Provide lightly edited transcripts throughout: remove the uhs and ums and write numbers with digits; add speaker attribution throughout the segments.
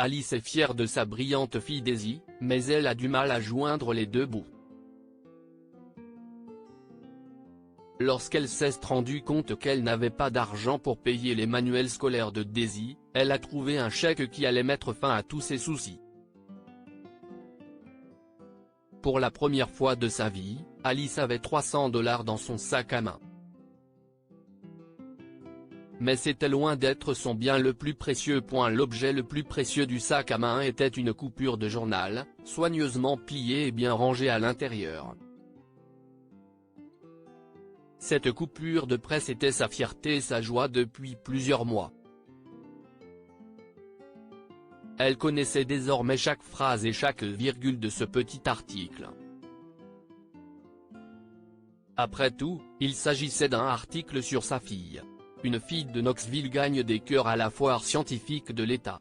Speaker 1: Alice est fière de sa brillante fille Daisy, mais elle a du mal à joindre les deux bouts. Lorsqu'elle s'est rendue compte qu'elle n'avait pas d'argent pour payer les manuels scolaires de Daisy, elle a trouvé un chèque qui allait mettre fin à tous ses soucis. Pour la première fois de sa vie, Alice avait 300 $ dans son sac à main. Mais c'était loin d'être son bien le plus précieux. L'objet le plus précieux du sac à main était une coupure de journal, soigneusement pliée et bien rangée à l'intérieur. Cette coupure de presse était sa fierté et sa joie depuis plusieurs mois. Elle connaissait désormais chaque phrase et chaque virgule de ce petit article. Après tout, il s'agissait d'un article sur sa fille. Une fille de Knoxville gagne des cœurs à la foire scientifique de l'État.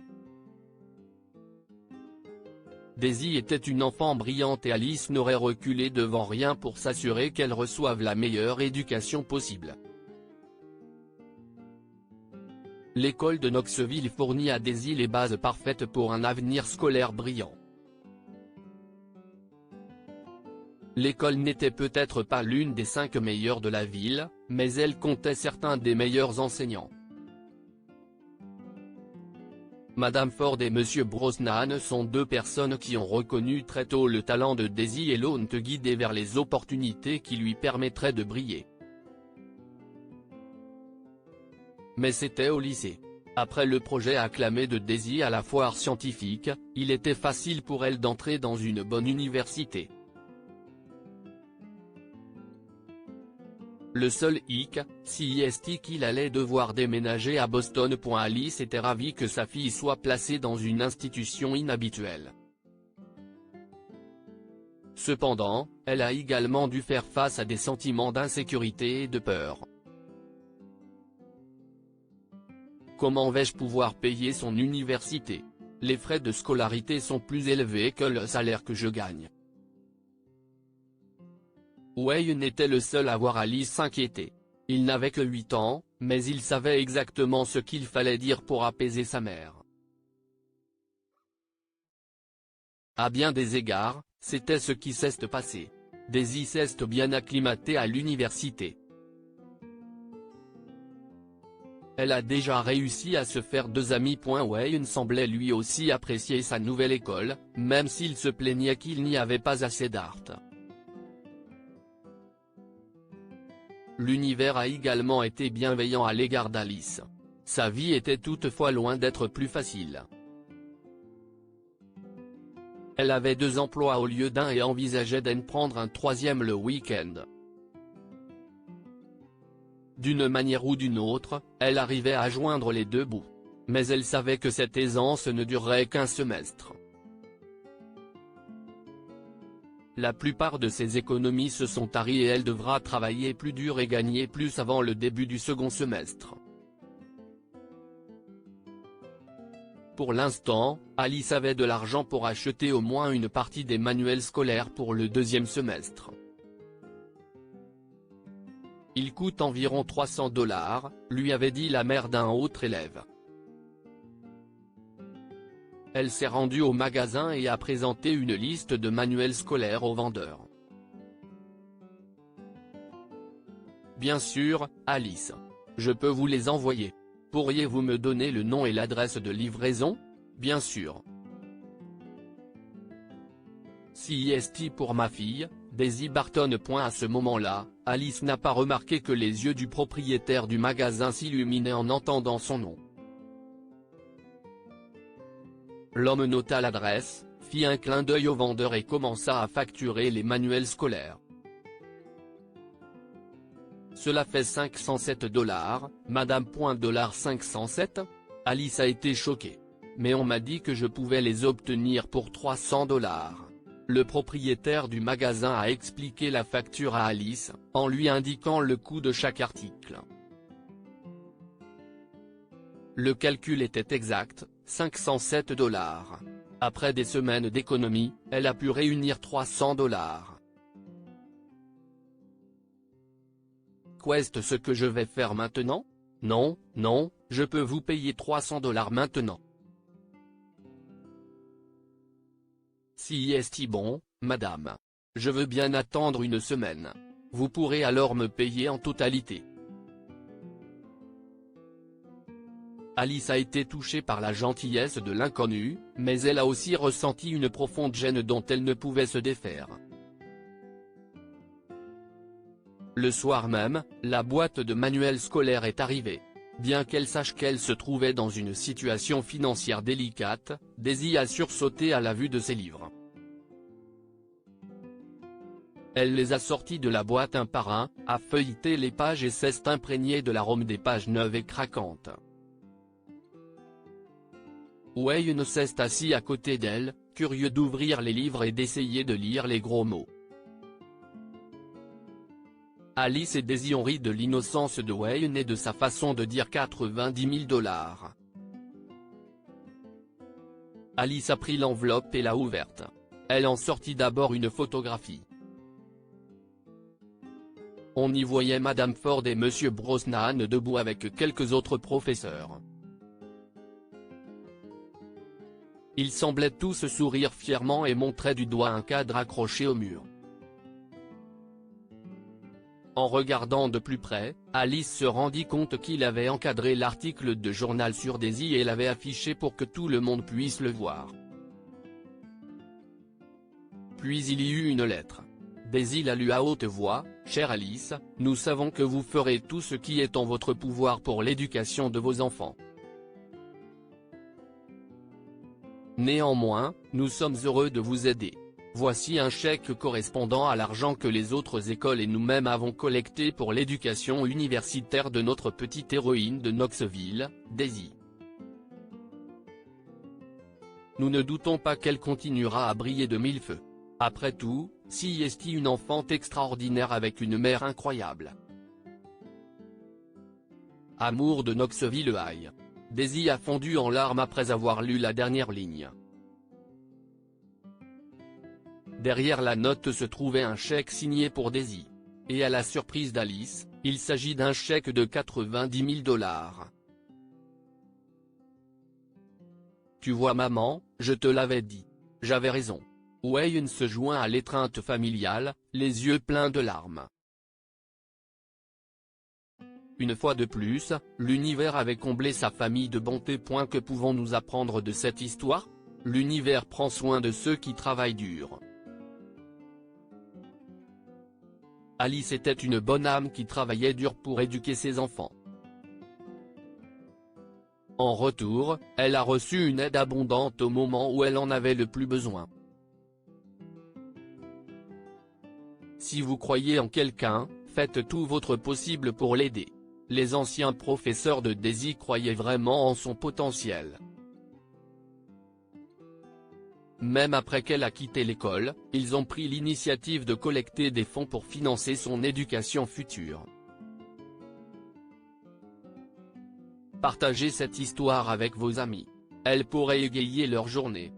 Speaker 1: Daisy était une enfant brillante et Alice n'aurait reculé devant rien pour s'assurer qu'elle reçoive la meilleure éducation possible. L'école de Knoxville fournit à Daisy les bases parfaites pour un avenir scolaire brillant. L'école n'était peut-être pas l'une des 5 meilleures de la ville, mais elle comptait certains des meilleurs enseignants. Madame Ford et Monsieur Brosnan sont 2 personnes qui ont reconnu très tôt le talent de Daisy et l'ont guidée vers les opportunités qui lui permettraient de briller. Mais c'était au lycée. Après le projet acclamé de Daisy à la foire scientifique, il était facile pour elle d'entrer dans une bonne université. Le seul hic, c'est qu'il allait devoir déménager à Boston. Alice était ravie que sa fille soit placée dans une institution inhabituelle. Cependant, elle a également dû faire face à des sentiments d'insécurité et de peur. Comment vais-je pouvoir payer son université? Les frais de scolarité sont plus élevés que le salaire que je gagne. Wayne était le seul à voir Alice s'inquiéter. Il n'avait que 8 ans, mais il savait exactement ce qu'il fallait dire pour apaiser sa mère. À bien des égards, c'était ce qui s'est passé. Daisy s'est bien acclimatée à l'université. Elle a déjà réussi à se faire 2 amis. Wayne semblait lui aussi apprécier sa nouvelle école, même s'il se plaignait qu'il n'y avait pas assez d'art. L'univers a également été bienveillant à l'égard d'Alice. Sa vie était toutefois loin d'être plus facile. Elle avait 2 emplois au lieu d'un et envisageait d'en prendre un 3e le week-end. D'une manière ou d'une autre, elle arrivait à joindre les 2 bouts. Mais elle savait que cette aisance ne durerait qu'un semestre. La plupart de ses économies se sont taries et elle devra travailler plus dur et gagner plus avant le début du second semestre. Pour l'instant, Alice avait de l'argent pour acheter au moins une partie des manuels scolaires pour le 2e semestre. Il coûte environ 300 $, lui avait dit la mère d'un autre élève. Elle s'est rendue au magasin et a présenté une liste de manuels scolaires au vendeur. Bien sûr, Alice. Je peux vous les envoyer. Pourriez-vous me donner le nom et l'adresse de livraison? Bien sûr. C'est pour ma fille, Daisy Barton. À ce moment-là, Alice n'a pas remarqué que les yeux du propriétaire du magasin s'illuminaient en entendant son nom. L'homme nota l'adresse, fit un clin d'œil au vendeur et commença à facturer les manuels scolaires. Cela fait 507 $, madame. 507 ? Alice a été choquée. Mais on m'a dit que je pouvais les obtenir pour 300 $. Le propriétaire du magasin a expliqué la facture à Alice, en lui indiquant le coût de chaque article. Le calcul était exact, 507 $. Après des semaines d'économie, elle a pu réunir 300 $. Qu'est-ce ce que je vais faire maintenant? Non, non, je peux vous payer 300 $ maintenant. Si est bon, madame. Je veux bien attendre une semaine. Vous pourrez alors me payer en totalité. Alice a été touchée par la gentillesse de l'inconnu, mais elle a aussi ressenti une profonde gêne dont elle ne pouvait se défaire. Le soir même, la boîte de manuels scolaires est arrivée. Bien qu'elle sache qu'elle se trouvait dans une situation financière délicate, Daisy a sursauté à la vue de ses livres. Elle les a sortis de la boîte un par un, a feuilleté les pages et s'est imprégnée de l'arôme des pages neuves et craquantes. Wayne s'est assis à côté d'elle, curieux d'ouvrir les livres et d'essayer de lire les gros mots. Alice et Daisy ont ri de l'innocence de Wayne et de sa façon de dire 90 000 $. Alice a pris l'enveloppe et l'a ouverte. Elle en sortit d'abord une photographie. On y voyait Madame Ford et Monsieur Brosnan debout avec quelques autres professeurs. Ils semblaient tous sourire fièrement et montraient du doigt un cadre accroché au mur. En regardant de plus près, Alice se rendit compte qu'il avait encadré l'article de journal sur Daisy et l'avait affiché pour que tout le monde puisse le voir. Puis il y eut une lettre. Daisy la lut à haute voix: « Chère Alice, nous savons que vous ferez tout ce qui est en votre pouvoir pour l'éducation de vos enfants. Néanmoins, nous sommes heureux de vous aider. Voici un chèque correspondant à l'argent que les autres écoles et nous-mêmes avons collecté pour l'éducation universitaire de notre petite héroïne de Knoxville, Daisy. Nous ne doutons pas qu'elle continuera à briller de mille feux. Après tout, si est une enfant extraordinaire avec une mère incroyable. Amour de Knoxville High. » Daisy a fondu en larmes après avoir lu la dernière ligne. Derrière la note se trouvait un chèque signé pour Daisy. Et à la surprise d'Alice, il s'agit d'un chèque de 90 000 $. Tu vois maman, je te l'avais dit. J'avais raison. Wayne se joint à l'étreinte familiale, les yeux pleins de larmes. Une fois de plus, l'univers avait comblé sa famille de bonté. Que pouvons-nous apprendre de cette histoire? L'univers prend soin de ceux qui travaillent dur. Alice était une bonne âme qui travaillait dur pour éduquer ses enfants. En retour, elle a reçu une aide abondante au moment où elle en avait le plus besoin. Si vous croyez en quelqu'un, faites tout votre possible pour l'aider. Les anciens professeurs de Daisy croyaient vraiment en son potentiel. Même après qu'elle a quitté l'école, ils ont pris l'initiative de collecter des fonds pour financer son éducation future. Partagez cette histoire avec vos amis. Elle pourrait égayer leur journée.